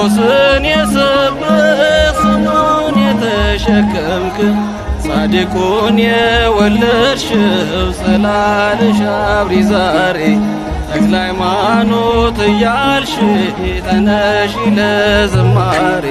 ክርስቶስን የሰበክ ስሙን የተሸከምክ ጻድቁን የወለድሽው ጽላልሽ አብሪ ዛሬ ተክለ ሃይማኖት እያልሽ ተነሺ ለዝማሬ